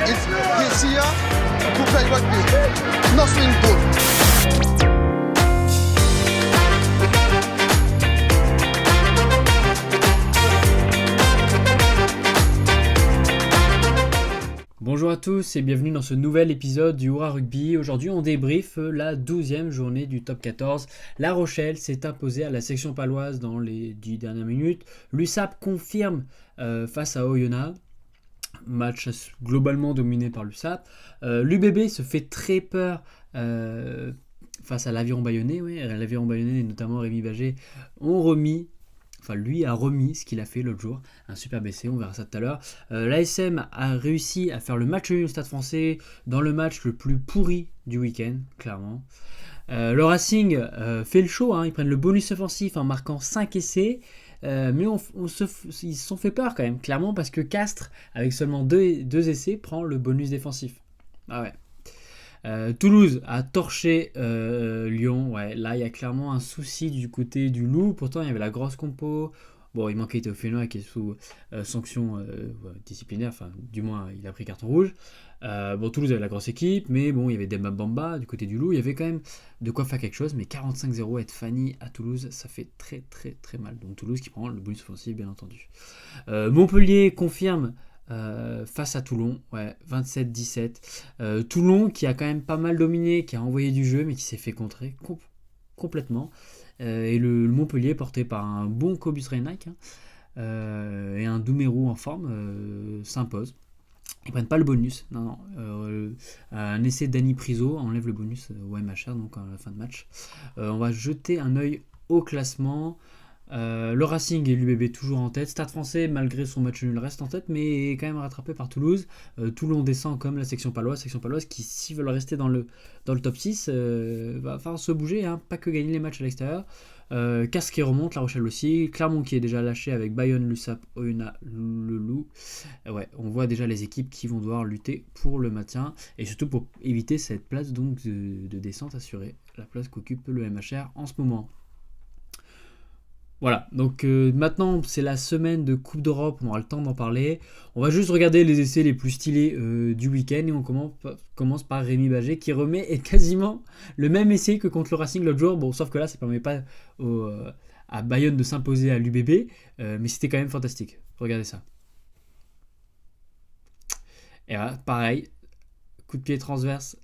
It's this here to play rugby. Nothing good. Bonjour à tous et bienvenue dans ce nouvel épisode du Hurrah Rugby. Aujourd'hui on débriefe la 12e journée du top 14. La Rochelle s'est imposée à la section paloise dans les 10 dernières minutes. L'USAP confirme face à Oyonnax. Match globalement dominé par l'USAP. L'UBB se fait très peur face à l'Aviron Bayonnais. Oui, l'Aviron Bayonnais et notamment Rémi Bagé ont remis. Enfin, lui a remis ce qu'il a fait l'autre jour, un super essai, on verra ça tout à l'heure. L'ASM a réussi à faire le match nul au Stade Français dans le match le plus pourri du week-end, clairement. Le Racing fait le show, ils prennent le bonus offensif en marquant 5 essais, mais ils se sont fait peur quand même, clairement, parce que Castres, avec seulement 2 essais, prend le bonus défensif. Ah ouais. Toulouse a torché Lyon. Ouais, là, il y a clairement un souci du côté du Loup. Pourtant, il y avait la grosse compo. Bon, il manquait Théo Fénois qui est sous sanction disciplinaire. Enfin, du moins, il a pris carton rouge. Toulouse avait la grosse équipe. Mais bon, il y avait Demba Bamba du côté du Loup. Il y avait quand même de quoi faire quelque chose. Mais 45-0 être Fanny à Toulouse, ça fait très, très, très mal. Donc, Toulouse qui prend le bonus offensif, bien entendu. Montpellier confirme face à Toulon, 27-17. Toulon qui a quand même pas mal dominé, qui a envoyé du jeu, mais qui s'est fait contrer complètement. Et le Montpellier, porté par un bon Cobus Reinach et un Doumerou en forme, s'impose. Ils prennent pas le bonus, non. Un essai d'Annie Priso enlève le bonus au MHR, donc à la fin de match. On va jeter un œil au classement. Le Racing et l'UBB toujours en tête. Stade Français, malgré son match nul, reste en tête, mais est quand même rattrapé par Toulouse. Toulon descend comme la section paloise qui, s'ils veulent rester dans le top 6, va falloir se bouger, pas que gagner les matchs à l'extérieur. Castres qui remonte, La Rochelle aussi. Clermont qui est déjà lâché avec Bayonne, l'USAP, Oyonnax, le Loup. On voit déjà les équipes qui vont devoir lutter pour le maintien et surtout pour éviter cette place donc de descente assurée, la place qu'occupe le MHR en ce moment. Voilà, donc maintenant c'est la semaine de Coupe d'Europe, on aura le temps d'en parler. On va juste regarder les essais les plus stylés du week-end et on commence par Rémi Bagé qui remet quasiment le même essai que contre le Racing l'autre jour. Bon, sauf que là ça ne permet pas à Bayonne de s'imposer à l'UBB, mais c'était quand même fantastique. Regardez ça. Et là, pareil, coup de pied transverse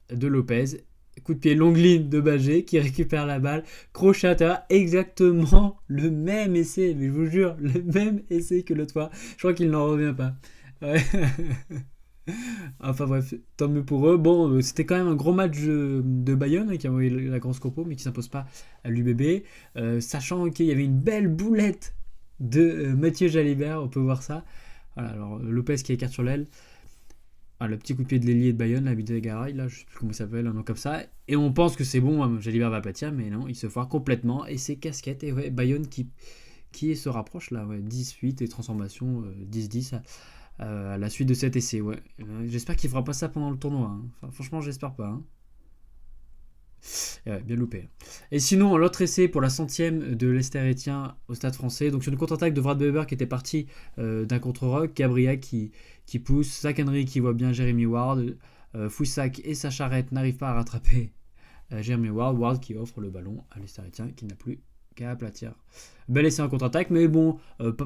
de Lopez. Coup de pied longue ligne de Bagé qui récupère la balle, crochet intérieur, exactement le même essai, mais je vous jure, le même essai que l'autre fois. Je crois qu'il n'en revient pas. Ouais. Enfin bref, tant mieux pour eux. Bon, c'était quand même un gros match de Bayonne qui a envoyé la grosse compo, mais qui ne s'impose pas à l'UBB. Sachant qu'il y avait une belle boulette de Mathieu Jalibert, on peut voir ça. Voilà, alors Lopez qui écarte sur l'aile. Le petit coup de pied de l'ailier de Bayonne, la Bidegaraï, là, je sais plus comment il s'appelle, un nom comme ça. Et on pense que c'est bon, Jalibert va aplatir, mais non, il se foire complètement. Et c'est casquette. Et Bayonne qui se rapproche là, 18 et transformation 10-10 à la suite de cet essai. J'espère qu'il fera pas ça pendant le tournoi. Enfin, franchement, j'espère pas. Bien loupé. Et sinon, l'autre essai pour la 100e de l'Esther-Étienne au Stade Français. Donc sur une contre-attaque de Brad Weber qui était parti d'un contre-rock, Gabriel qui pousse, Zach Henry qui voit bien Jeremy Ward, Foussac et sa charrette n'arrivent pas à rattraper Jeremy Ward qui offre le ballon à l'Esther-Étienne qui n'a plus qu'à aplatir. Bel essai en contre-attaque, mais bon,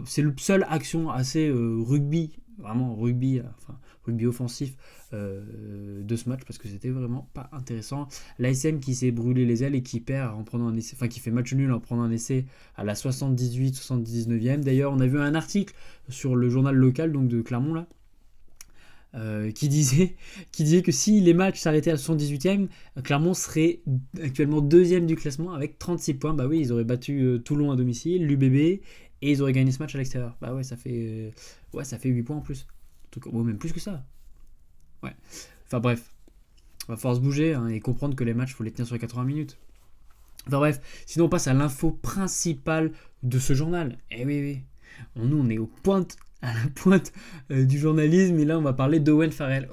c'est la seule action assez rugby, vraiment rugby offensif de ce match parce que c'était vraiment pas intéressant. L'ASM qui s'est brûlé les ailes et qui perd en prenant un essai, qui fait match nul en prenant un essai à la 78-79e. D'ailleurs, on a vu un article sur le journal local donc de Clermont là. Qui disait que si les matchs s'arrêtaient à la 78e, Clermont serait actuellement 2e du classement avec 36 points. Bah oui, ils auraient battu Toulon à domicile, l'UBB, et ils auraient gagné ce match à l'extérieur. Bah ouais, ça fait 8 points en plus. Même plus que ça. Ouais. Enfin bref, on va falloir se bouger et comprendre que les matchs, il faut les tenir sur les 80 minutes. Enfin bref, sinon on passe à l'info principale de ce journal. Eh oui. Nous, on est à la pointe du journalisme, et là on va parler d'Owen Farrell.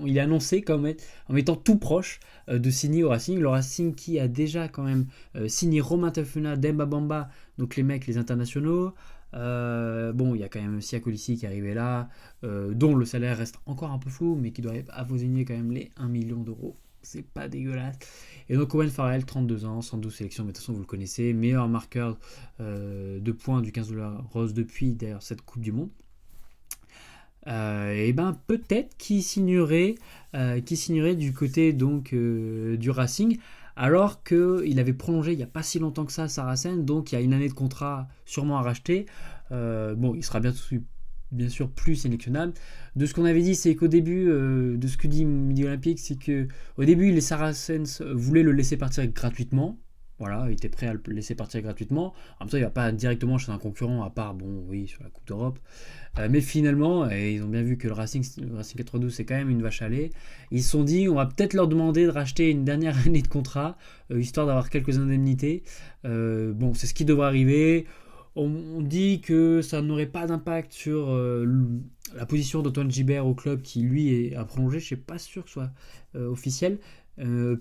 Il est annoncé en étant tout proche de signer au Racing. Le Racing qui a déjà quand même signé Romain Tafuna, Demba Bamba, donc les mecs, les internationaux, Bon, il y a quand même Sia Colissi qui est arrivé là, dont le salaire reste encore un peu flou, mais qui doit avoisiner quand même les 1 million d'euros. C'est pas dégueulasse. Et donc Owen Farrell, 32 ans, 112 sélections, mais de toute façon vous le connaissez, meilleur marqueur de points du 15 de la Rose depuis d'ailleurs cette Coupe du Monde. Et ben peut-être qu'il signerait du côté donc du Racing, alors qu'il avait prolongé il n'y a pas si longtemps que ça à Saracens, donc il y a une année de contrat sûrement à racheter. Bon, il sera bien sûr plus sélectionnable. De ce qu'on avait dit, c'est qu'au début, de ce que dit Midi Olympique, c'est que au début les Saracens voulaient le laisser partir gratuitement. Voilà, il était prêt à le laisser partir gratuitement. En même temps, il ne va pas directement chez un concurrent, à part, bon, oui, sur la Coupe d'Europe. Mais finalement, et ils ont bien vu que le Racing 92, c'est quand même une vache à lait. Ils se sont dit, on va peut-être leur demander de racheter une dernière année de contrat, histoire d'avoir quelques indemnités. Bon, c'est ce qui devrait arriver. On dit que ça n'aurait pas d'impact sur la position d'Antoine Gibert au club qui, lui, a prolongé. Je ne suis pas sûr que ce soit officiel.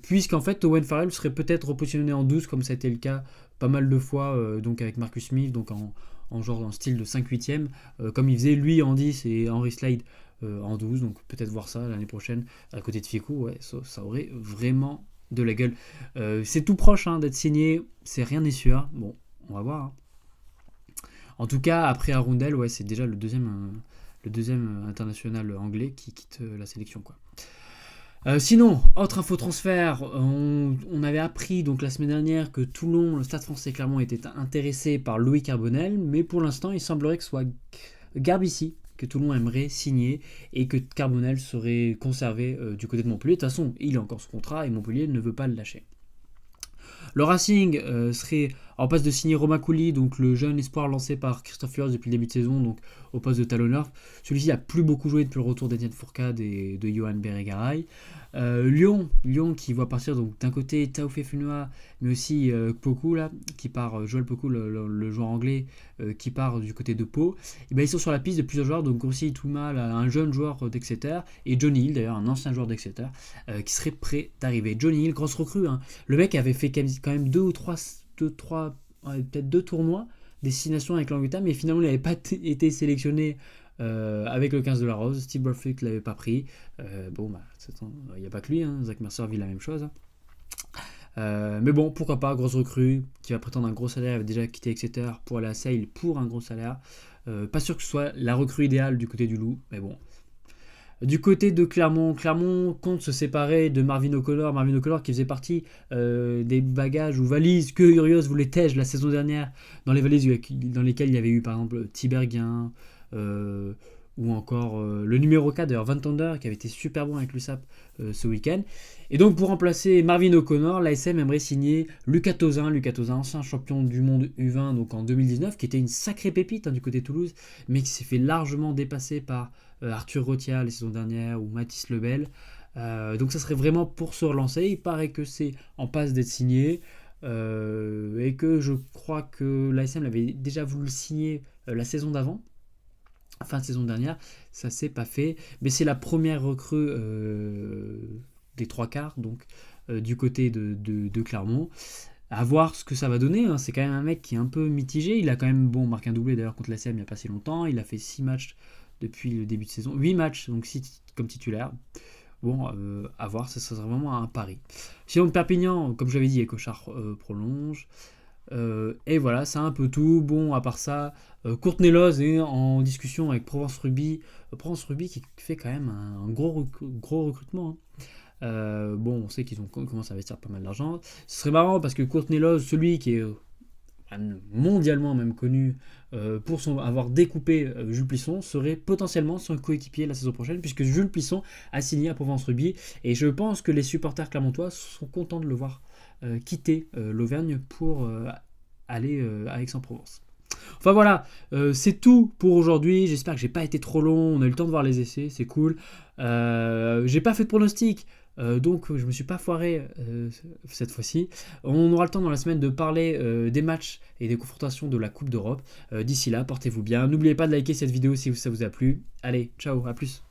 Puisqu'en fait Owen Farrell serait peut-être repositionné en 12 comme ça a été le cas pas mal de fois donc avec Marcus Smith, donc en style de 5-8e, comme il faisait lui en 10 et Henry Slade en 12, donc peut-être voir ça l'année prochaine à côté de Ficou, ouais, ça aurait vraiment de la gueule. C'est tout proche d'être signé, rien n'est sûr, bon, on va voir. En tout cas, après Arundel, ouais, c'est déjà le deuxième international anglais qui quitte la sélection, quoi. Sinon, autre info transfert, on avait appris donc la semaine dernière que Toulon, le Stade Français Clermont était intéressé par Louis Carbonel, mais pour l'instant il semblerait que ce soit Garbici que Toulon aimerait signer et que Carbonel serait conservé du côté de Montpellier. De toute façon, il a encore ce contrat et Montpellier ne veut pas le lâcher. Le Racing serait en passe de signer Romain Couli, donc le jeune espoir lancé par Christophe Furios depuis le début de saison, donc au poste de talonneur. Celui-ci n'a plus beaucoup joué depuis le retour d'Etienne Fourcade et de Johan Bérégaray. Lyon qui voit partir donc d'un côté Taoufé Funua, mais aussi Poku là, qui part, Joël Poku, le joueur anglais, qui part du côté de Pau. Et ben, ils sont sur la piste de plusieurs joueurs, donc Grossi Touma, un jeune joueur d'Exeter, et Johnny Hill, d'ailleurs un ancien joueur d'Exeter, qui serait prêt d'arriver. Johnny Hill, grosse recrue, le mec avait fait quand même peut-être deux tournois, destination avec l'Angleterre, mais finalement il n'avait pas été sélectionné avec le 15 de la Rose. Steve Borthwick ne l'avait pas pris. Bon, bah, il n'y a pas que lui, Zach Mercer vit la même chose. Mais bon, pourquoi pas, grosse recrue qui va prétendre un gros salaire. Il avait déjà quitté Exeter pour aller à Sale pour un gros salaire. Pas sûr que ce soit la recrue idéale du côté du Loup, mais bon. Du côté de Clermont compte se séparer de Marvin O'Connor qui faisait partie des bagages ou valises que Urios voulait tège la saison dernière, dans les valises dans lesquelles il y avait eu par exemple Tiberghien ou encore le numéro 4 d'ailleurs Van Tonder qui avait été super bon avec l'USAP ce week-end. Et donc pour remplacer Marvin O'Connor, l'ASM aimerait signer Lucas Tozin, ancien champion du monde U20 donc en 2019, qui était une sacrée pépite du côté de Toulouse, mais qui s'est fait largement dépasser par Arthur Rothia les saisons dernières ou Mathis Lebel. Donc ça serait vraiment pour se relancer. Il paraît que c'est en passe d'être signé et que je crois que l'ASM avait déjà voulu le signer la saison d'avant, fin de saison dernière. Ça s'est pas fait, mais c'est la première recrue des trois quarts donc du côté de Clermont. À voir ce que ça va donner, c'est quand même un mec qui est un peu mitigé. Il a quand même marqué un doublé d'ailleurs contre l'ASM il n'y a pas si longtemps. Il a fait 6 matchs depuis le début de saison, 8 matchs donc 6 comme titulaire. Bon, à voir, ça serait vraiment un pari. Sinon de Perpignan, comme je l'avais dit, Cochard prolonge. Et voilà, c'est un peu tout. Bon, à part ça, Courtney Loz est en discussion avec Provence Rugby. Provence Rugby qui fait quand même un gros recrutement. Bon, on sait qu'ils ont commencé à investir pas mal d'argent. Ce serait marrant parce que Courtney Loz, celui qui est mondialement même connu pour avoir découpé Jules Plisson, serait potentiellement son coéquipier la saison prochaine, puisque Jules Plisson a signé à Provence Rugby, et je pense que les supporters clermontois sont contents de le voir quitter l'Auvergne pour aller à Aix-en-Provence. Enfin voilà, c'est tout pour aujourd'hui. J'espère que j'ai pas été trop long. On a eu le temps de voir les essais, c'est cool. J'ai pas fait de pronostic, donc je me suis pas foiré cette fois-ci. On aura le temps dans la semaine de parler des matchs et des confrontations de la Coupe d'Europe. D'ici là, portez-vous bien. N'oubliez pas de liker cette vidéo si ça vous a plu. Allez, ciao, à plus.